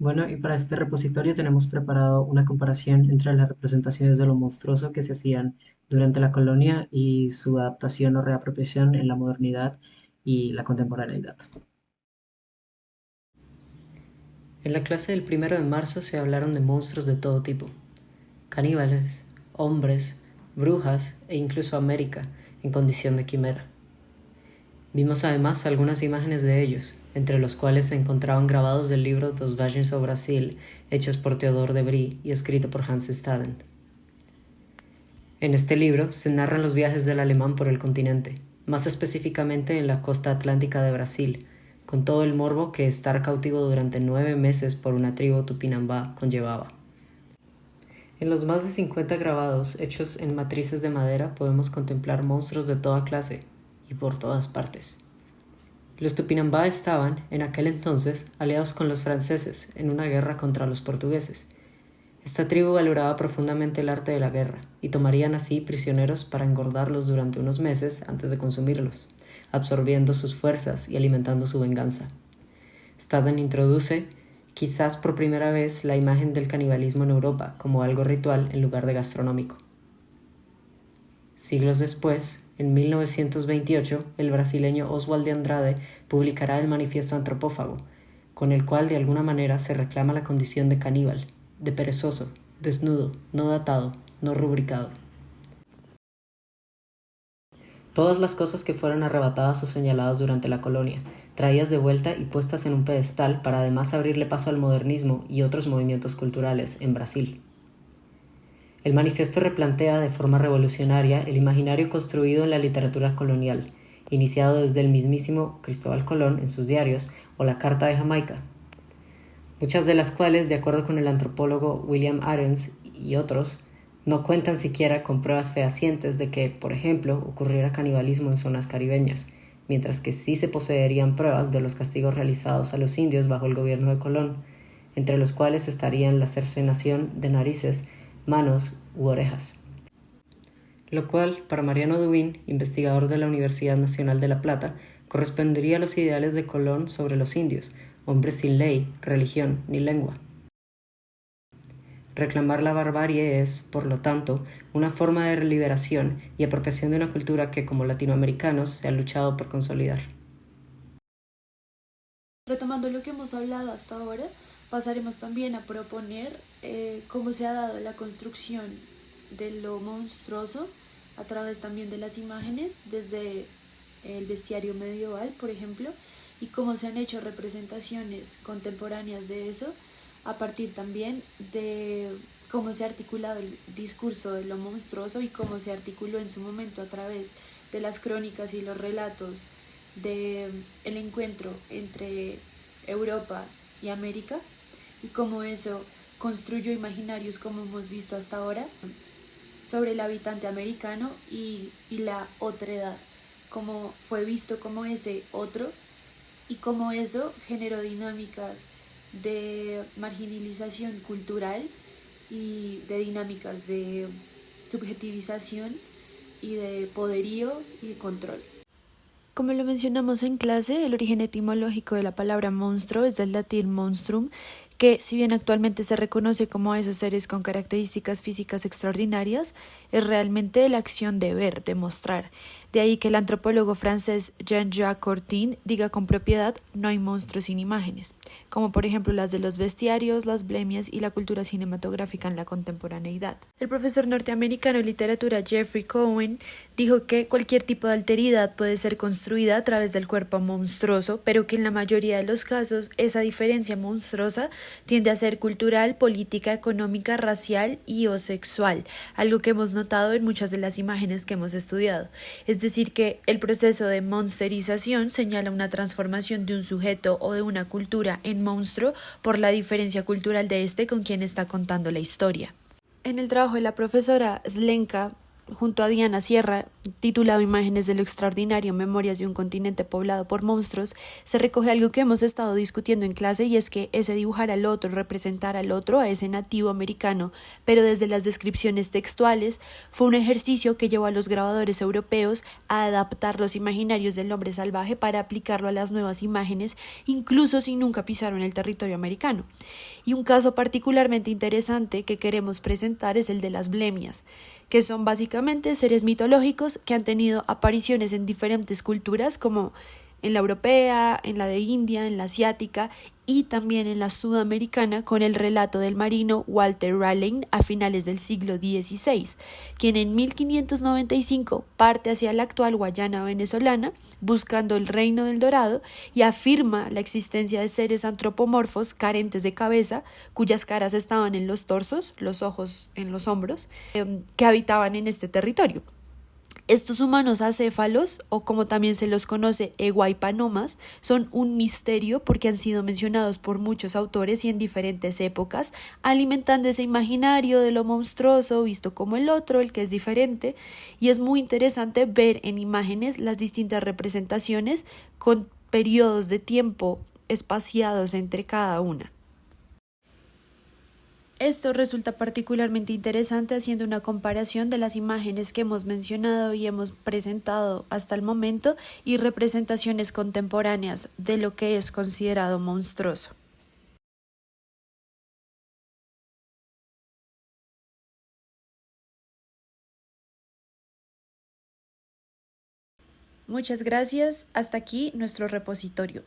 Bueno, y para este repositorio tenemos preparado una comparación entre las representaciones de lo monstruoso que se hacían durante la colonia y su adaptación o reapropiación en la modernidad y la contemporaneidad. En la clase del 1 de marzo se hablaron de monstruos de todo tipo: caníbales, hombres, brujas e incluso América en condición de quimera. Vimos además algunas imágenes de ellos, entre los cuales se encontraban grabados del libro Dos Viagens ao Brasil, hechos por Theodore de Brie y escrito por Hans Staden. En este libro se narran los viajes del alemán por el continente, más específicamente en la costa atlántica de Brasil, con todo el morbo que estar cautivo durante 9 meses por una tribu tupinambá conllevaba. En los más de 50 grabados hechos en matrices de madera podemos contemplar monstruos de toda clase y por todas partes. Los Tupinambá estaban, en aquel entonces, aliados con los franceses en una guerra contra los portugueses. Esta tribu valoraba profundamente el arte de la guerra y tomarían así prisioneros para engordarlos durante unos meses antes de consumirlos, absorbiendo sus fuerzas y alimentando su venganza. Staden introduce, quizás por primera vez, la imagen del canibalismo en Europa como algo ritual en lugar de gastronómico. Siglos después, en 1928, el brasileño Oswald de Andrade publicará el Manifiesto Antropófago, con el cual de alguna manera se reclama la condición de caníbal, de perezoso, desnudo, no datado, no rubricado. Todas las cosas que fueron arrebatadas o señaladas durante la colonia, traídas de vuelta y puestas en un pedestal para además abrirle paso al modernismo y otros movimientos culturales en Brasil. El manifiesto replantea de forma revolucionaria el imaginario construido en la literatura colonial, iniciado desde el mismísimo Cristóbal Colón en sus diarios o la Carta de Jamaica, muchas de las cuales, de acuerdo con el antropólogo William Arens y otros, no cuentan siquiera con pruebas fehacientes de que, por ejemplo, ocurriera canibalismo en zonas caribeñas, mientras que sí se poseerían pruebas de los castigos realizados a los indios bajo el gobierno de Colón, entre los cuales estarían la cercenación de narices, manos u orejas. Lo cual, para Mariano Dubin, investigador de la Universidad Nacional de La Plata, correspondería a los ideales de Colón sobre los indios, hombres sin ley, religión ni lengua. Reclamar la barbarie es, por lo tanto, una forma de liberación y apropiación de una cultura que, como latinoamericanos, se ha luchado por consolidar. Retomando lo que hemos hablado hasta ahora, pasaremos también a proponer cómo se ha dado la construcción de lo monstruoso a través también de las imágenes, desde el bestiario medieval, por ejemplo, y cómo se han hecho representaciones contemporáneas de eso, a partir también de cómo se ha articulado el discurso de lo monstruoso y cómo se articuló en su momento a través de las crónicas y los relatos de el encuentro entre Europa y América y cómo eso construyó imaginarios como hemos visto hasta ahora sobre el habitante americano y la otredad, cómo fue visto como ese otro y cómo eso generó dinámicas de marginalización cultural y de dinámicas de subjetivización y de poderío y de control. Como lo mencionamos en clase, el origen etimológico de la palabra monstruo es del latín monstrum, que si bien actualmente se reconoce como a esos seres con características físicas extraordinarias, es realmente la acción de ver, de mostrar. De ahí que el antropólogo francés Jean-Jacques Cortin diga con propiedad: no hay monstruos sin imágenes, como por ejemplo las de los bestiarios, las blemias y la cultura cinematográfica en la contemporaneidad. El profesor norteamericano de literatura Jeffrey Cohen dijo que cualquier tipo de alteridad puede ser construida a través del cuerpo monstruoso, pero que en la mayoría de los casos esa diferencia monstruosa tiende a ser cultural, política, económica, racial y o sexual, algo que hemos notado en muchas de las imágenes que hemos estudiado. Es decir, que el proceso de monsterización señala una transformación de un sujeto o de una cultura en monstruo por la diferencia cultural de este con quien está contando la historia. En el trabajo de la profesora Slenka junto a Diana Sierra, titulado Imágenes de lo extraordinario, Memorias de un continente poblado por monstruos, se recoge algo que hemos estado discutiendo en clase, y es que ese dibujar al otro, representar al otro, a ese nativo americano, pero desde las descripciones textuales, fue un ejercicio que llevó a los grabadores europeos a adaptar los imaginarios del hombre salvaje para aplicarlo a las nuevas imágenes, incluso si nunca pisaron el territorio americano. Y un caso particularmente interesante que queremos presentar es el de las blemias, que son básicamente seres mitológicos que han tenido apariciones en diferentes culturas, como en la europea, en la de India, en la asiática y también en la sudamericana, con el relato del marino Walter Raleigh a finales del siglo XVI, quien en 1595 parte hacia la actual Guayana venezolana buscando el reino del Dorado y afirma la existencia de seres antropomorfos carentes de cabeza, cuyas caras estaban en los torsos, los ojos en los hombros, que habitaban en este territorio. Estos humanos acéfalos, o como también se los conoce, eguaipanomas, son un misterio porque han sido mencionados por muchos autores y en diferentes épocas, alimentando ese imaginario de lo monstruoso visto como el otro, el que es diferente, y es muy interesante ver en imágenes las distintas representaciones con periodos de tiempo espaciados entre cada una. Esto resulta particularmente interesante haciendo una comparación de las imágenes que hemos mencionado y hemos presentado hasta el momento y representaciones contemporáneas de lo que es considerado monstruoso. Muchas gracias. Hasta aquí nuestro repositorio.